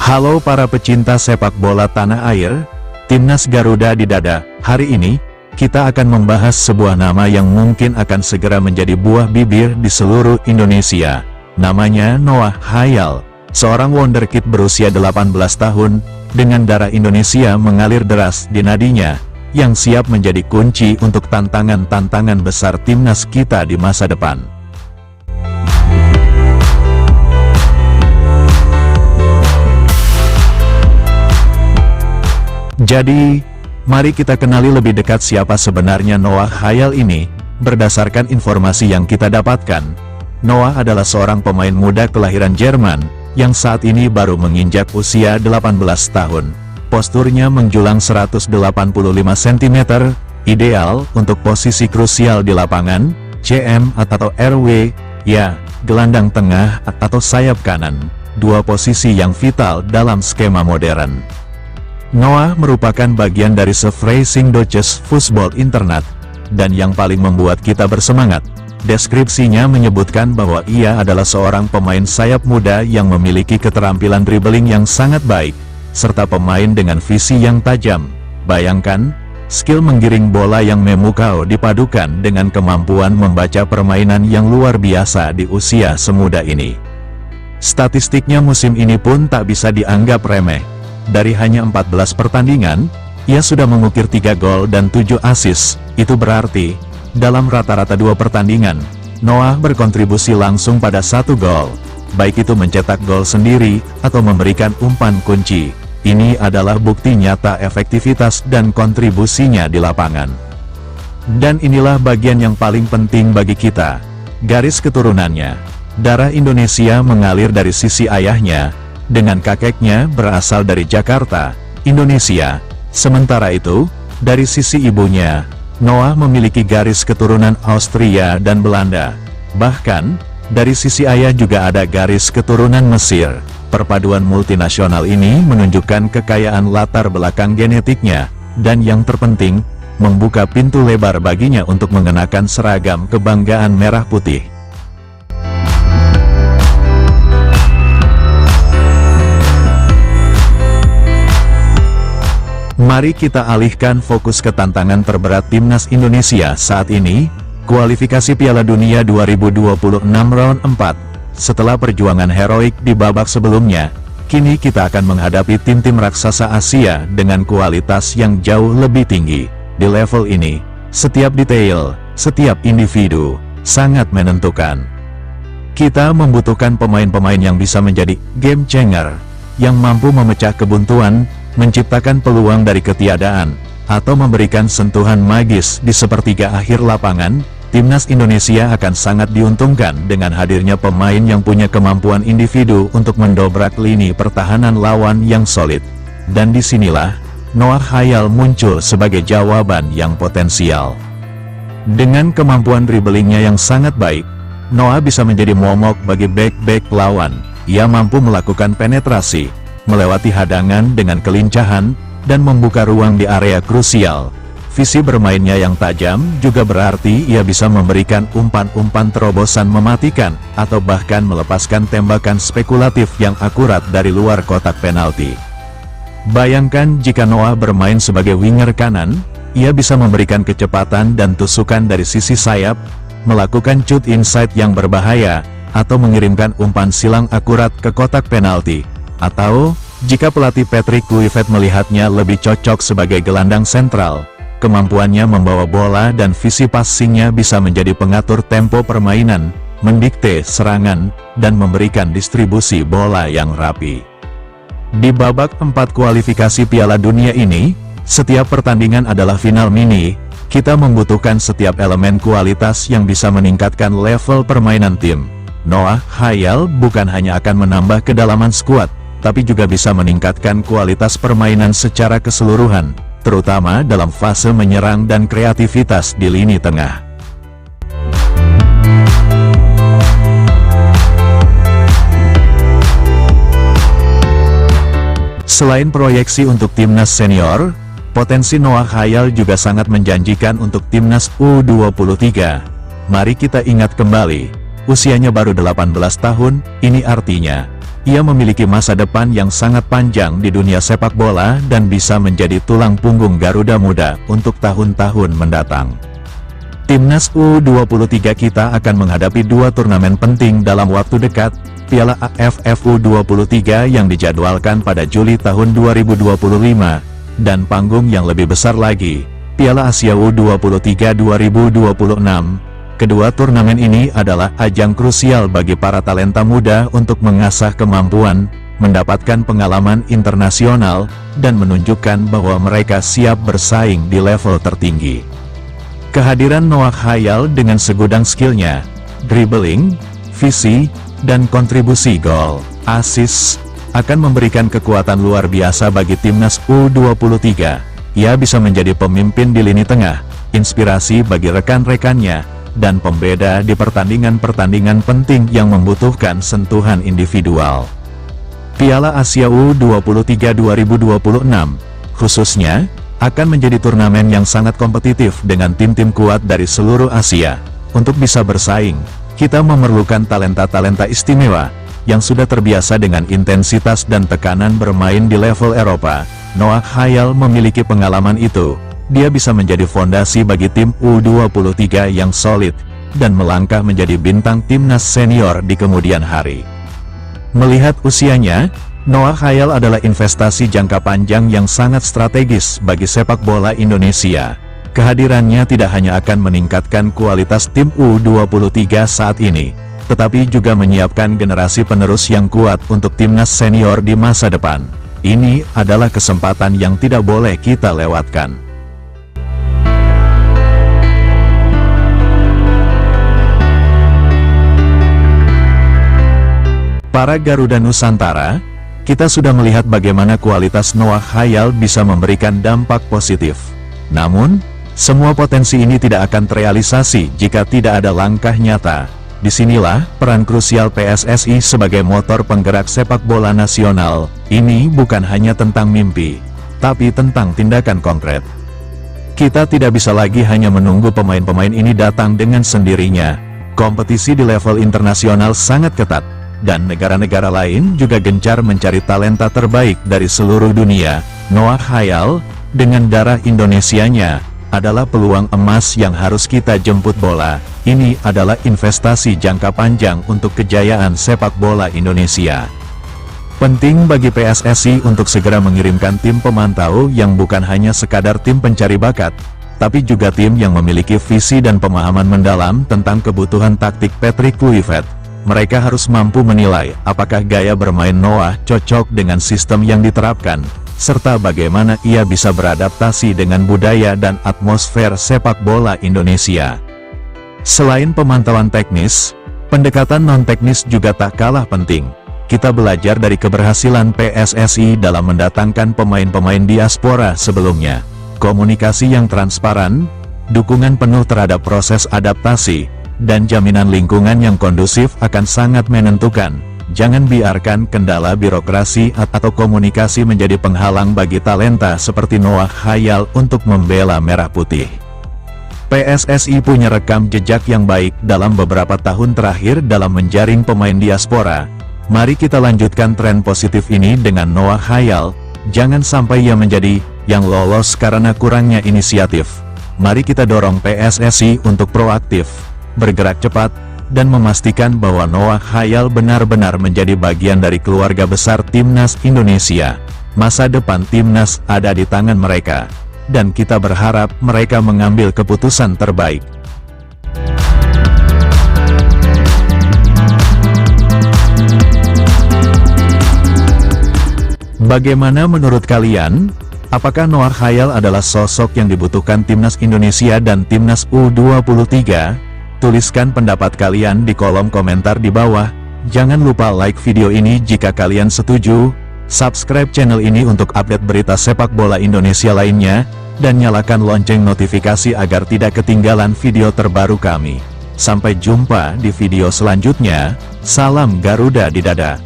Halo para pecinta sepak bola tanah air, Timnas Garuda di dada. Hari ini, kita akan membahas sebuah nama yang mungkin akan segera menjadi buah bibir di seluruh Indonesia. Namanya Noah Khayyal, seorang wonderkid berusia 18 tahun, dengan darah Indonesia mengalir deras di nadinya, yang siap menjadi kunci untuk tantangan-tantangan besar timnas kita di masa depan. Jadi, mari kita kenali lebih dekat siapa sebenarnya Noah Khayyal ini. Berdasarkan informasi yang kita dapatkan, Noah adalah seorang pemain muda kelahiran Jerman, yang saat ini baru menginjak usia 18 tahun. Posturnya menjulang 185 cm, ideal untuk posisi krusial di lapangan, CM atau RW, ya, gelandang tengah atau sayap kanan, dua posisi yang vital dalam skema modern. Noah merupakan bagian dari Freising Deutsches Fußball Internat, dan yang paling membuat kita bersemangat, deskripsinya menyebutkan bahwa ia adalah seorang pemain sayap muda yang memiliki keterampilan dribbling yang sangat baik, serta pemain dengan visi yang tajam. Bayangkan, skill menggiring bola yang memukau dipadukan dengan kemampuan membaca permainan yang luar biasa di usia semuda ini. Statistiknya musim ini pun tak bisa dianggap remeh. Dari hanya 14 pertandingan, ia sudah mengukir 3 gol dan 7 assist. Itu berarti, dalam rata-rata 2 pertandingan, Noah berkontribusi langsung pada 1 gol, baik itu mencetak gol sendiri, atau memberikan umpan kunci. Ini adalah bukti nyata efektivitas dan kontribusinya di lapangan. Dan inilah bagian yang paling penting bagi kita, garis keturunannya. Darah Indonesia mengalir dari sisi ayahnya, dengan kakeknya berasal dari Jakarta, Indonesia. Sementara itu, dari sisi ibunya, Noah memiliki garis keturunan Austria dan Belanda. Bahkan, dari sisi ayah juga ada garis keturunan Mesir. Perpaduan multinasional ini menunjukkan kekayaan latar belakang genetiknya, dan yang terpenting, membuka pintu lebar baginya untuk mengenakan seragam kebanggaan merah putih. Mari kita alihkan fokus ke tantangan terberat timnas Indonesia saat ini, kualifikasi Piala Dunia 2026 round 4. Setelah perjuangan heroik di babak sebelumnya, kini kita akan menghadapi tim-tim raksasa Asia dengan kualitas yang jauh lebih tinggi. Di level ini, setiap detail, setiap individu, sangat menentukan. Kita membutuhkan pemain-pemain yang bisa menjadi game changer, yang mampu memecah kebuntuan, menciptakan peluang dari ketiadaan, atau memberikan sentuhan magis di sepertiga akhir lapangan. Timnas Indonesia akan sangat diuntungkan dengan hadirnya pemain yang punya kemampuan individu untuk mendobrak lini pertahanan lawan yang solid. Dan disinilah, Noah Khayyal muncul sebagai jawaban yang potensial. Dengan kemampuan dribblingnya yang sangat baik, Noah bisa menjadi momok bagi bek-bek lawan. Ia mampu melakukan penetrasi, melewati hadangan dengan kelincahan, dan membuka ruang di area krusial. Visi bermainnya yang tajam juga berarti ia bisa memberikan umpan-umpan terobosan mematikan, atau bahkan melepaskan tembakan spekulatif yang akurat dari luar kotak penalti. Bayangkan jika Noah bermain sebagai winger kanan, ia bisa memberikan kecepatan dan tusukan dari sisi sayap, melakukan shoot inside yang berbahaya, atau mengirimkan umpan silang akurat ke kotak penalti. Atau, jika pelatih Patrick Kluivert melihatnya lebih cocok sebagai gelandang sentral, kemampuannya membawa bola dan visi passingnya bisa menjadi pengatur tempo permainan, mendikte serangan, dan memberikan distribusi bola yang rapi. Di babak 4 kualifikasi Piala Dunia ini, setiap pertandingan adalah final mini. Kita membutuhkan setiap elemen kualitas yang bisa meningkatkan level permainan tim. Noah Khayyal bukan hanya akan menambah kedalaman skuad, tapi juga bisa meningkatkan kualitas permainan secara keseluruhan, terutama dalam fase menyerang dan kreativitas di lini tengah. Selain proyeksi untuk timnas senior, potensi Noah Khayyal juga sangat menjanjikan untuk timnas U23. Mari kita ingat kembali, usianya baru 18 tahun, ini artinya Ia memiliki masa depan yang sangat panjang di dunia sepak bola dan bisa menjadi tulang punggung Garuda Muda untuk tahun-tahun mendatang. Timnas U23 kita akan menghadapi dua turnamen penting dalam waktu dekat, Piala AFF U23 yang dijadwalkan pada Juli tahun 2025, dan panggung yang lebih besar lagi, Piala Asia U23 2026. Kedua turnamen ini adalah ajang krusial bagi para talenta muda untuk mengasah kemampuan, mendapatkan pengalaman internasional, dan menunjukkan bahwa mereka siap bersaing di level tertinggi. Kehadiran Noah Khayyal dengan segudang skillnya, dribbling, visi, dan kontribusi gol, assist, akan memberikan kekuatan luar biasa bagi timnas U23. Ia bisa menjadi pemimpin di lini tengah, inspirasi bagi rekan-rekannya, dan pembeda di pertandingan-pertandingan penting yang membutuhkan sentuhan individual. Piala Asia U23 2026, khususnya, akan menjadi turnamen yang sangat kompetitif dengan tim-tim kuat dari seluruh Asia. Untuk bisa bersaing, kita memerlukan talenta-talenta istimewa, yang sudah terbiasa dengan intensitas dan tekanan bermain di level Eropa. Noah Khayyal memiliki pengalaman itu. Dia bisa menjadi fondasi bagi tim U23 yang solid, dan melangkah menjadi bintang timnas senior di kemudian hari. Melihat usianya, Noah Khayyal adalah investasi jangka panjang yang sangat strategis bagi sepak bola Indonesia. Kehadirannya tidak hanya akan meningkatkan kualitas tim U23 saat ini, tetapi juga menyiapkan generasi penerus yang kuat untuk timnas senior di masa depan. Ini adalah kesempatan yang tidak boleh kita lewatkan. Para Garuda Nusantara, kita sudah melihat bagaimana kualitas Noah Khayyal bisa memberikan dampak positif. Namun, semua potensi ini tidak akan terrealisasi jika tidak ada langkah nyata. Disinilah peran krusial PSSI sebagai motor penggerak sepak bola nasional. Ini bukan hanya tentang mimpi, tapi tentang tindakan konkret. Kita tidak bisa lagi hanya menunggu pemain-pemain ini datang dengan sendirinya. Kompetisi di level internasional sangat ketat, dan negara-negara lain juga gencar mencari talenta terbaik dari seluruh dunia. Noah Khayyal, dengan darah Indonesianya, adalah peluang emas yang harus kita jemput bola. Ini adalah investasi jangka panjang untuk kejayaan sepak bola Indonesia. Penting bagi PSSI untuk segera mengirimkan tim pemantau yang bukan hanya sekadar tim pencari bakat, tapi juga tim yang memiliki visi dan pemahaman mendalam tentang kebutuhan taktik Patrick Kluivert. Mereka harus mampu menilai apakah gaya bermain Noah cocok dengan sistem yang diterapkan, serta bagaimana ia bisa beradaptasi dengan budaya dan atmosfer sepak bola Indonesia. Selain pemantauan teknis, pendekatan non-teknis juga tak kalah penting. Kita belajar dari keberhasilan PSSI dalam mendatangkan pemain-pemain diaspora sebelumnya. Komunikasi yang transparan, dukungan penuh terhadap proses adaptasi, dan jaminan lingkungan yang kondusif akan sangat menentukan. Jangan biarkan kendala birokrasi atau komunikasi menjadi penghalang bagi talenta seperti Noah Khayyal untuk membela Merah Putih. PSSI punya rekam jejak yang baik dalam beberapa tahun terakhir dalam menjaring pemain diaspora. Mari kita lanjutkan tren positif ini dengan Noah Khayyal. Jangan sampai ia menjadi yang lolos karena kurangnya inisiatif. Mari kita dorong PSSI untuk proaktif, bergerak cepat, dan memastikan bahwa Noah Khayyal benar-benar menjadi bagian dari keluarga besar Timnas Indonesia. Masa depan Timnas ada di tangan mereka, dan kita berharap mereka mengambil keputusan terbaik. Bagaimana menurut kalian? Apakah Noah Khayyal adalah sosok yang dibutuhkan Timnas Indonesia dan Timnas U23? Tuliskan pendapat kalian di kolom komentar di bawah. Jangan lupa like video ini jika kalian setuju, subscribe channel ini untuk update berita sepak bola Indonesia lainnya, dan nyalakan lonceng notifikasi agar tidak ketinggalan video terbaru kami. Sampai jumpa di video selanjutnya. Salam Garuda di dada.